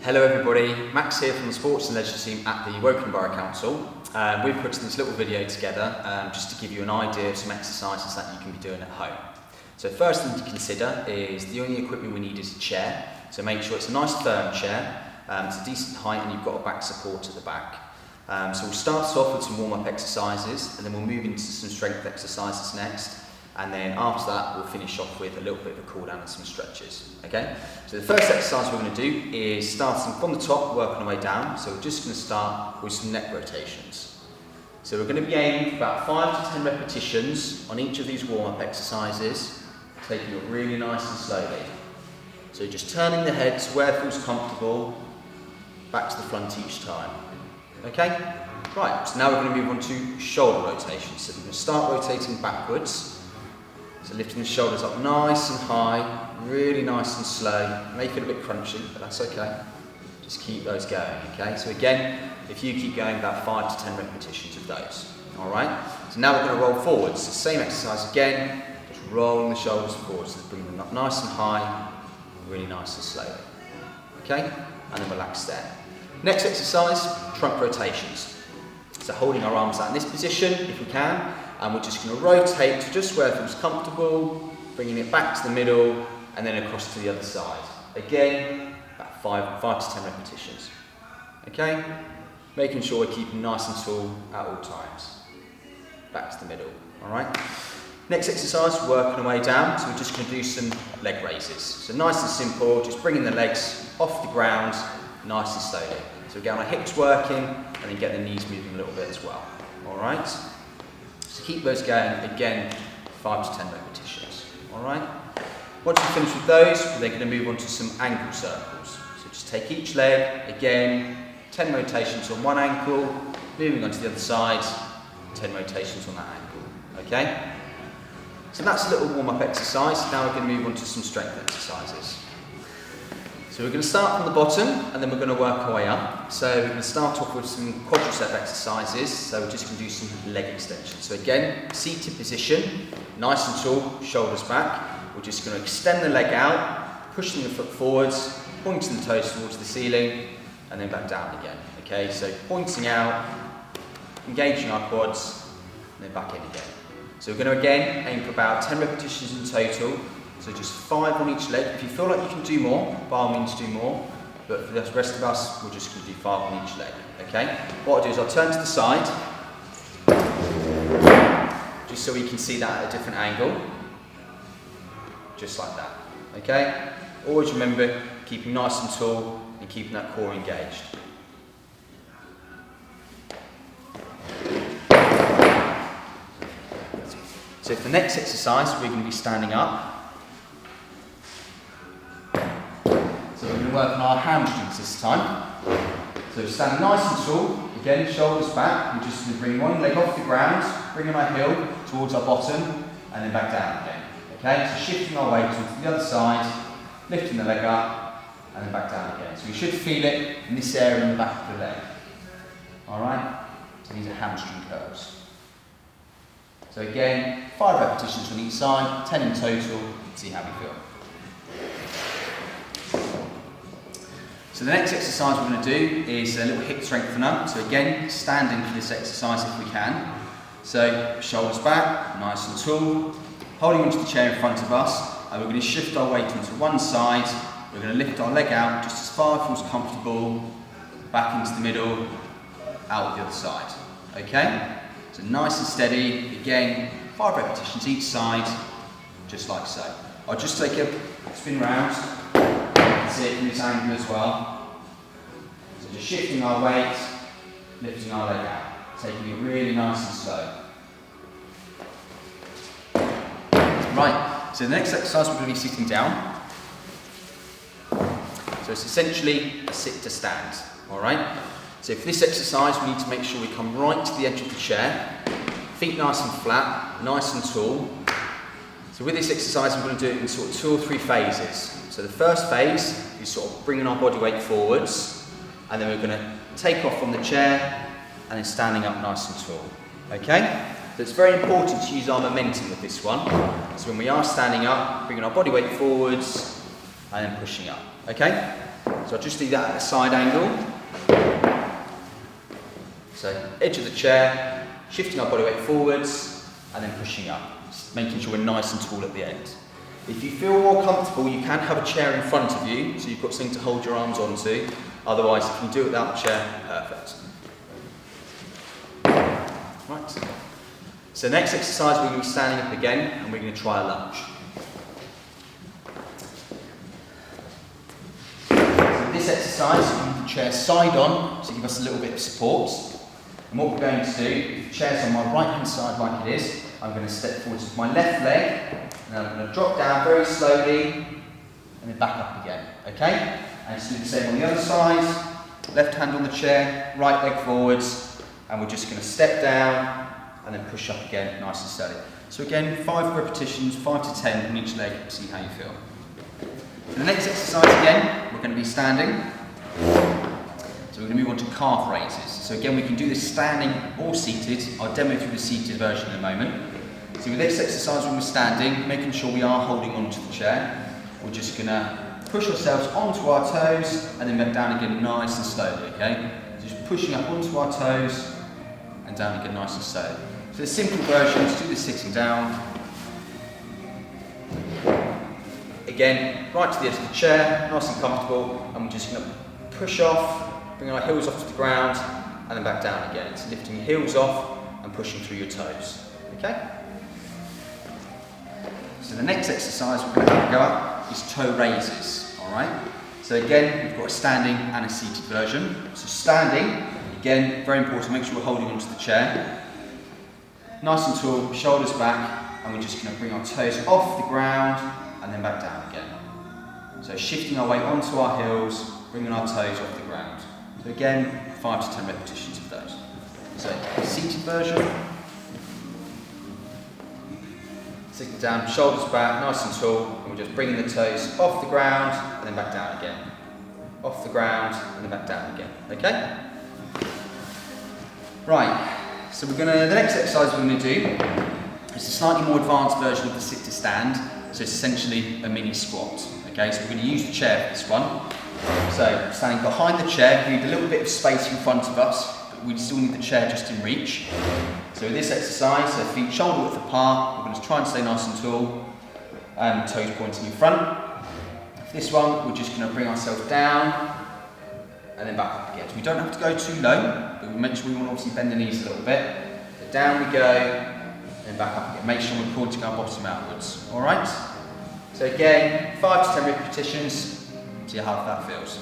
Hello everybody, Max here from the Sports and Leisure team at the Woking Borough Council. We've put this little video together just to give you an idea of some exercises that you can be doing at home. So first thing to consider is the only equipment we need is a chair. So make sure it's a nice firm chair, it's a decent height and you've got a back support at the back. So we'll start off with some warm-up exercises and then we'll move into some strength exercises next. And then after that, we'll finish off with a little bit of a cool down and some stretches, okay? So the first exercise we're going to do is starting from the top, working our way down. So we're just going to start with some neck rotations. So we're going to be aiming for about 5 to 10 repetitions on each of these warm-up exercises, taking it really nice and slowly. So just turning the head to where it feels comfortable, back to the front each time, okay? Right, so now we're going to move on to shoulder rotations. So we're going to start rotating backwards. So lifting the shoulders up nice and high, really nice and slow. May feel a bit crunchy, but that's okay. Just keep those going, okay? So again, if you keep going about 5 to 10 repetitions of those, all right? So now we're going to roll forwards. So same exercise again, just rolling the shoulders forwards. So bring them up nice and high, really nice and slowly, okay? And then relax there. Next exercise, trunk rotations. So holding our arms out in this position, if we can, and we're just going to rotate to just where it feels comfortable, bringing it back to the middle and then across to the other side. Again, about 5 to 10 repetitions. Okay? Making sure we're keeping nice and tall at all times. Back to the middle. Alright? Next exercise, working our way down. So we're just going to do some leg raises. So nice and simple, just bringing the legs off the ground, nice and slowly. So we get our hips working and then get the knees moving a little bit as well. Alright? So keep those going, again, 5 to 10 repetitions, all right? Once you finish with those, we're then going to move on to some ankle circles. So just take each leg, again, 10 rotations on one ankle, moving on to the other side, 10 rotations on that ankle, okay? So that's a little warm-up exercise. Now we're going to move on to some strength exercises. So we're going to start from the bottom and then we're going to work our way up. So we're going to start off with some quadricep exercises. So we're just going to do some leg extensions. So again, seated position, nice and tall, shoulders back. We're just going to extend the leg out, pushing the foot forwards, pointing the toes towards the ceiling, and then back down again. Okay, so pointing out, engaging our quads, and then back in again. So we're going to again aim for about 10 repetitions in total. So just 5 on each leg. If you feel like you can do more, by all means do more. But for the rest of us, we're just going to do 5 on each leg. Okay? What I'll do is I'll turn to the side, just so we can see that at a different angle. Just like that. Okay? Always remember, keeping nice and tall and keeping that core engaged. So for the next exercise, we're going to be standing up. So we're going to work on our hamstrings this time. So standing nice and tall, again shoulders back, we're just going to bring one leg off the ground, bringing our heel towards our bottom and then back down again. Okay, so shifting our weight onto the other side, lifting the leg up and then back down again. So we should feel it in this area in the back of the leg. Alright, so these are hamstring curls. So again, 5 repetitions on each side, 10 in total, see how we feel. So the next exercise we're going to do is a little hip strengthener. So again, standing for this exercise if we can. So shoulders back, nice and tall, holding onto the chair in front of us, and we're going to shift our weight onto one side. We're going to lift our leg out just as far as feels comfortable, back into the middle, out the other side. Okay? So nice and steady, again, 5 repetitions each side, just like so. I'll just take a spin round. See it from this angle as well. So just shifting our weight, lifting our leg out, taking it really nice and slow. Right, so the next exercise we're going to be sitting down. So it's essentially a sit to stand, alright? So for this exercise we need to make sure we come right to the edge of the chair, feet nice and flat, nice and tall. So with this exercise we're going to do it in sort of 2 or 3 phases. So the first phase is sort of bringing our body weight forwards, and then we're going to take off from the chair and then standing up nice and tall. Okay? So it's very important to use our momentum with this one. So when we are standing up, bringing our body weight forwards and then pushing up. Okay? So I'll just do that at a side angle. So edge of the chair, shifting our body weight forwards, and then pushing up, making sure we're nice and tall at the end. If you feel more comfortable, you can have a chair in front of you, so you've got something to hold your arms onto. Otherwise, if you can do it without the chair, perfect. Right. So next exercise, we're going to be standing up again, and we're going to try a lunge. So this exercise, we move the chair side on, to give us a little bit of support. And what we're going to do, if the chair's on my right hand side like it is, I'm going to step forwards with my left leg, and I'm going to drop down very slowly, and then back up again, okay? And just do the same on the other side, left hand on the chair, right leg forwards, and we're just going to step down, and then push up again, nice and steady. So again, 5 repetitions, 5 to 10 on each leg, see how you feel. For the next exercise again, we're going to be standing. So we're going to move on to calf raises. So again, we can do this standing or seated. I'll demo through the seated version in a moment. So with this exercise when we're standing, making sure we are holding onto the chair, we're just going to push ourselves onto our toes and then back down again nice and slowly, okay? So just pushing up onto our toes and down again nice and slowly. So the simple version is do this sitting down. Again, right to the edge of the chair, nice and comfortable, and we're just going to push off, bring our heels off to the ground, and then back down again. So lifting your heels off and pushing through your toes, okay? So the next exercise we're going to have to go up is toe raises, all right? So again, we've got a standing and a seated version. So standing, again, very important, make sure we're holding onto the chair. Nice and tall, shoulders back, and we're just going to bring our toes off the ground and then back down again. So shifting our weight onto our heels, bringing our toes off the ground. So again, 5 to 10 repetitions of those. So seated version. Sitting down, shoulders back, nice and tall, and we're just bringing the toes off the ground and then back down again. Off the ground and then back down again. Okay? Right. So the next exercise we're going to do is a slightly more advanced version of the sit to stand. So it's essentially a mini squat. Okay, so we're going to use the chair for this one. So standing behind the chair, we need a little bit of space in front of us, but we still need the chair just in reach. So with this exercise, so feet shoulder width apart, we're going to try and stay nice and tall, and toes pointing in front. For this one, we're just going to bring ourselves down, and then back up again. So we don't have to go too low, but we make sure we want to obviously bend the knees a little bit. So down we go, and back up again. Make sure we're pointing our bottom outwards. All right? So again, 5 to 10 repetitions, see how that feels.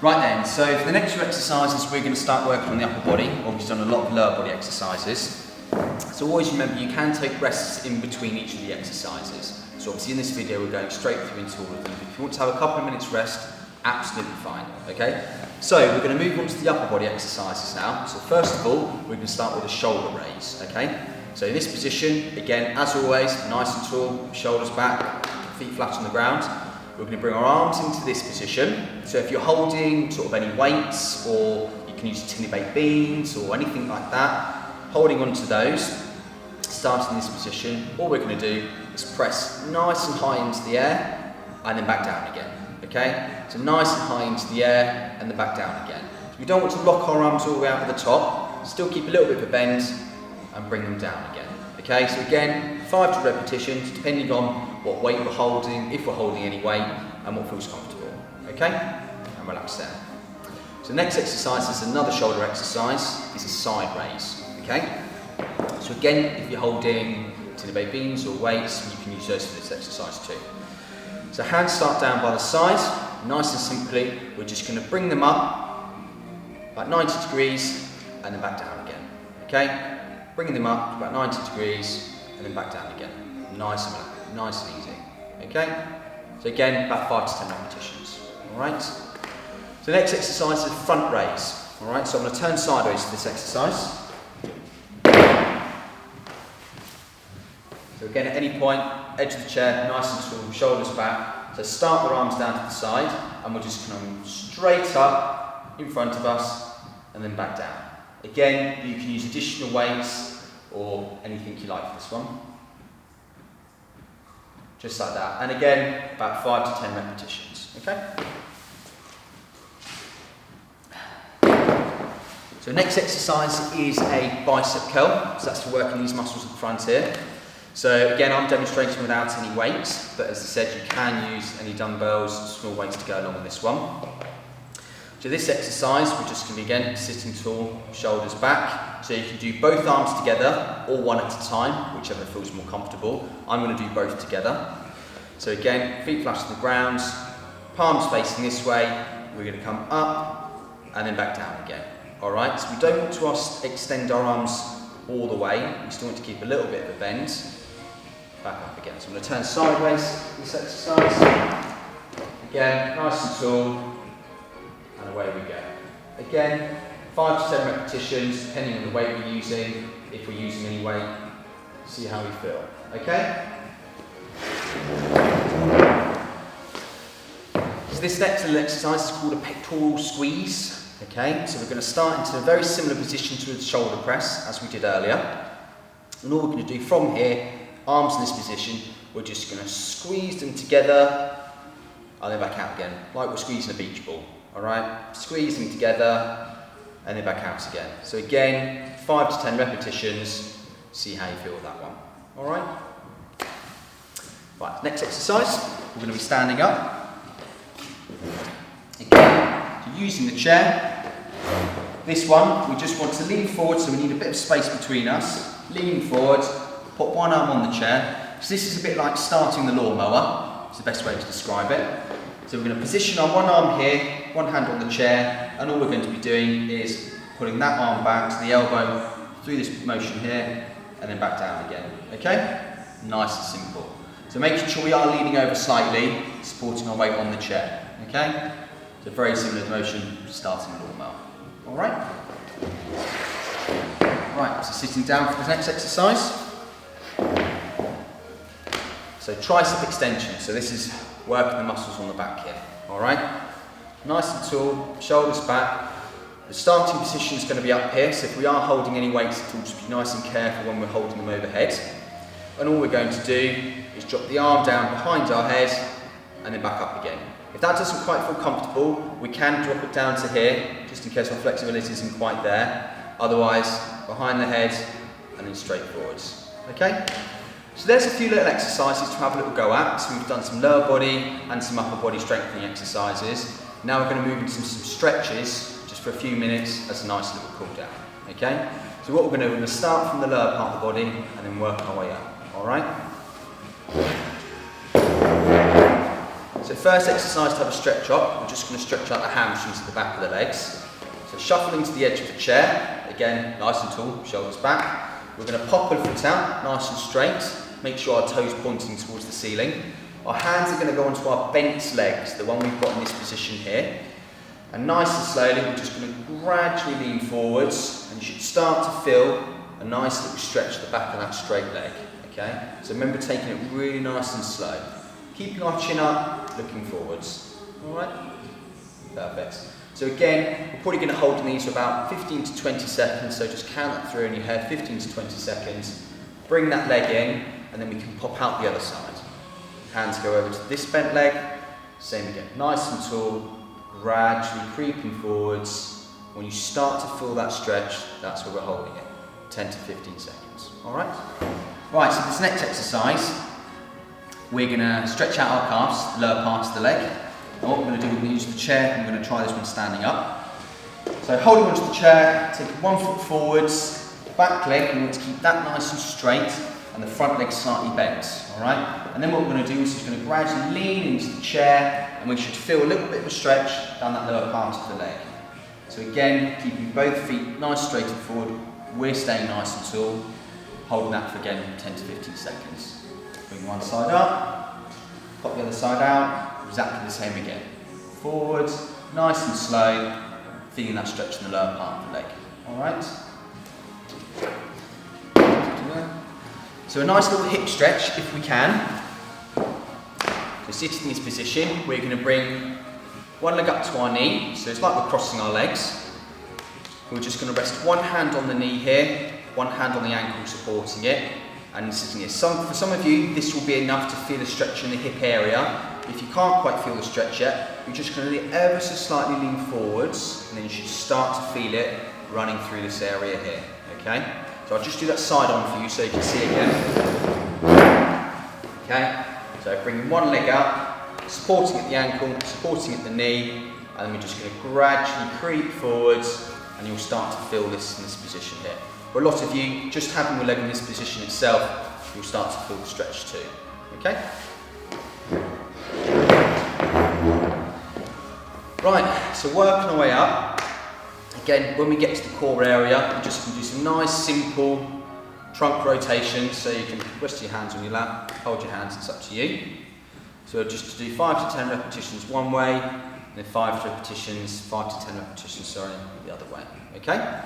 Right then, so for the next few exercises, we're going to start working on the upper body. Obviously done a lot of lower body exercises. So always remember, you can take rests in between each of the exercises. So obviously in this video, we're going straight through into all of them. If you want to have a couple of minutes rest, absolutely fine, okay? So we're going to move on to the upper body exercises now. So first of all, we're going to start with a shoulder raise, okay? So in this position, again, as always, nice and tall, shoulders back, feet flat on the ground. We're going to bring our arms into this position. So if you're holding sort of any weights, or you can use tin baked beans or anything like that, holding onto those, starting in this position, all we're going to do is press nice and high into the air and then back down again. Okay? So nice and high into the air and then back down again. So we don't want to lock our arms all the way out to the top, still keep a little bit of a bend and bring them down again. Okay, so again, 5 to repetitions, depending on what weight we're holding, if we're holding any weight, and what feels comfortable. Okay, and relax there. So the next exercise is another shoulder exercise, it's a side raise. Okay, so again, if you're holding tin baked beans or weights, you can use those for this exercise too. So hands start down by the side, nice and simply, we're just going to bring them up, about 90 degrees, and then back down again. Okay? Bringing them up to about 90 degrees and then back down again. Nice and easy. Okay? So again, about 5 to 10 repetitions. Alright? So the next exercise is front raise. Alright, so I'm going to turn sideways for this exercise. So again, at any point, edge of the chair, nice and tall, shoulders back. So start the arms down to the side, and we're just coming straight up in front of us and then back down. Again, you can use additional weights or anything you like for this one. Just like that. And again, about 5 to 10 repetitions. Okay? So next exercise is a bicep curl, so that's for working these muscles at the front here. So again, I'm demonstrating without any weights, but as I said, you can use any dumbbells, small weights to go along with this one. So this exercise, we're just going to be again sitting tall, shoulders back. So you can do both arms together or one at a time, whichever feels more comfortable. I'm going to do both together. So again, feet flush to the ground, palms facing this way. We're going to come up and then back down again. All right, so we don't want to extend our arms all the way. We still want to keep a little bit of a bend. Back up again. So I'm going to turn sideways this exercise. Again, nice and tall. And away we go. Again, 5 to 10 repetitions, depending on the weight we're using. If we're using any weight, see how we feel. Okay? So this next little exercise is called a pectoral squeeze. Okay, so we're going to start into a very similar position to the shoulder press as we did earlier. And all we're going to do from here, arms in this position, we're just going to squeeze them together and then back out again, like we're squeezing a beach ball. Alright, squeeze them together and then back out again. So again, 5 to 10 repetitions, see how you feel with that one. Alright? Right, next exercise, we're going to be standing up. Again, so using the chair. This one, we just want to lean forward, so we need a bit of space between us. Lean forward, put one arm on the chair. So this is a bit like starting the lawnmower, it's the best way to describe it. So we're going to position our one arm here, one hand on the chair, and all we're going to be doing is putting that arm back to the elbow through this motion here, and then back down again. Okay? Nice and simple. So making sure we are leaning over slightly, supporting our weight on the chair. Okay? So very similar motion to starting the lawnmower. Alright? Right, so sitting down for the next exercise. So tricep extension. So this is working the muscles on the back here. Alright? Nice and tall, shoulders back. The starting position is going to be up here, so if we are holding any weights at all, just be nice and careful when we're holding them overhead. And all we're going to do is drop the arm down behind our head and then back up again. If that doesn't quite feel comfortable, we can drop it down to here, just in case our flexibility isn't quite there. Otherwise, behind the head and then straight forwards. Okay? So there's a few little exercises to have a little go at. So we've done some lower body and some upper body strengthening exercises. Now we're going to move into some stretches, just for a few minutes, as a nice little cool down. Okay? So what we're going to start from the lower part of the body and then work our way up. Alright? So first exercise to have a stretch up, we're just going to stretch out the hamstrings at the back of the legs. So shuffling to the edge of the chair, again nice and tall, shoulders back. We're going to pop a foot out, nice and straight, make sure our toes pointing towards the ceiling. Our hands are going to go onto our bent legs, the one we've got in this position here. And nice and slowly, we're just going to gradually lean forwards, and you should start to feel a nice little stretch at the back of that straight leg. Okay? So remember taking it really nice and slow. Keeping our chin up, looking forwards. Alright? Perfect. So again, we're probably going to hold these for about 15 to 20 seconds, so just count that through in your head, 15 to 20 seconds. Bring that leg in, and then we can pop out the other side. Hands go over to this bent leg, same again. Nice and tall, gradually creeping forwards. When you start to feel that stretch, that's where we're holding it. 10 to 15 seconds. Alright? Right, so this next exercise, we're going to stretch out our calves, the lower parts of the leg. And what we're going to do, we're going to use the chair, and we're going to try this one standing up. So holding onto the chair, take 1 foot forwards, back leg, we want to keep that nice and straight, and the front leg slightly bent, alright? And then what we're going to do is just going to gradually lean into the chair, and we should feel a little bit of a stretch down that lower part of the leg. So again, keeping both feet nice straight and forward, we're staying nice and tall, holding that for again 10 to 15 seconds. Bring one side up, pop the other side out, exactly the same again. Forward, nice and slow, feeling that stretch in the lower part of the leg. Alright? So a nice little hip stretch if we can. So sitting in this position, we're going to bring one leg up to our knee, so it's like we're crossing our legs. We're just going to rest one hand on the knee here, one hand on the ankle supporting it, and sitting here. For some of you, this will be enough to feel a stretch in the hip area. If you can't quite feel the stretch yet, you're just going to ever so slightly lean forwards, and then you should start to feel it running through this area here, okay? So I'll just do that side on for you so you can see again. Okay, so bring one leg up, supporting at the ankle, supporting at the knee, and then we're just going to gradually creep forwards, and you'll start to feel this in this position here. For a lot of you, just having your leg in this position itself, you'll start to feel the stretch too, okay? Right, so working our way up. Again, when we get to the core area, we're just going to do some nice, simple trunk rotations. So you can rest your hands on your lap, hold your hands, it's up to you. So just to do 5 to 10 repetitions one way, and then 5 to 10 repetitions, the other way, okay?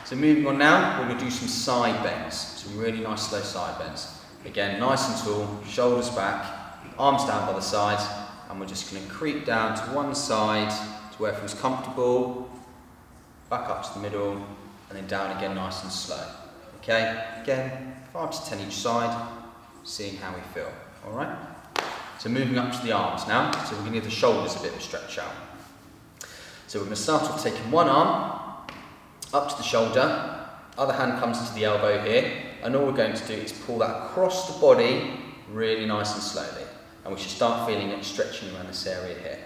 So moving on now, we're going to do some side bends, some really nice slow side bends. Again, nice and tall, shoulders back, arms down by the sides, and we're just going to creep down to one side to where it feels comfortable, back up to the middle, and then down again nice and slow. Okay, again, 5 to 10 each side, seeing how we feel, all right? So moving up to the arms now, so we're going to give the shoulders a bit of a stretch out. So we're going to start off taking one arm up to the shoulder, other hand comes into the elbow here, and all we're going to do is pull that across the body really nice and slowly. And we should start feeling it stretching around this area here.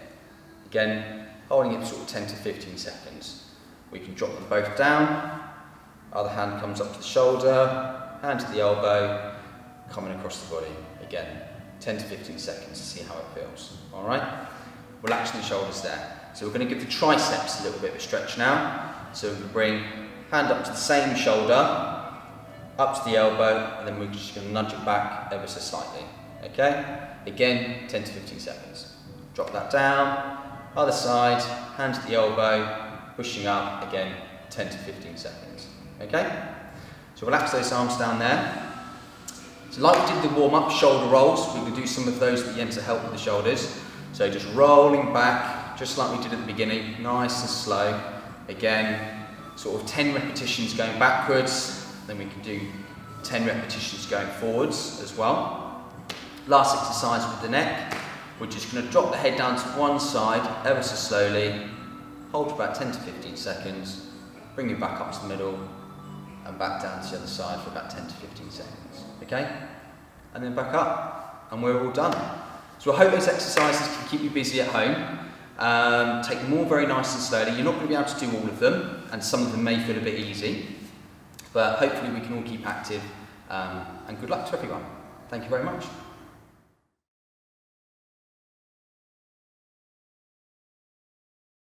Again, holding it for sort of 10 to 15 seconds. We can drop them both down, other hand comes up to the shoulder, hand to the elbow, coming across the body. Again, 10 to 15 seconds to see how it feels, all right? Relaxing the shoulders there. So we're going to give the triceps a little bit of a stretch now. So we can bring hand up to the same shoulder, up to the elbow, and then we're just going to nudge it back ever so slightly, okay? Again, 10 to 15 seconds. Drop that down, other side, hand to the elbow, pushing up, again, 10 to 15 seconds, okay? So relax those arms down there. So like we did the warm-up, shoulder rolls, we will do some of those at the end to help with the shoulders. So just rolling back, just like we did at the beginning, nice and slow. Again, sort of 10 repetitions going backwards, then we can do 10 repetitions going forwards as well. Last exercise with the neck, we're just going to drop the head down to one side ever so slowly, hold for about 10 to 15 seconds, bring it back up to the middle, and back down to the other side for about 10 to 15 seconds, okay? And then back up, and we're all done. So I hope those exercises can keep you busy at home. Take them all very nice and slowly. You're not going to be able to do all of them, and some of them may feel a bit easy, but hopefully we can all keep active, and good luck to everyone. Thank you very much.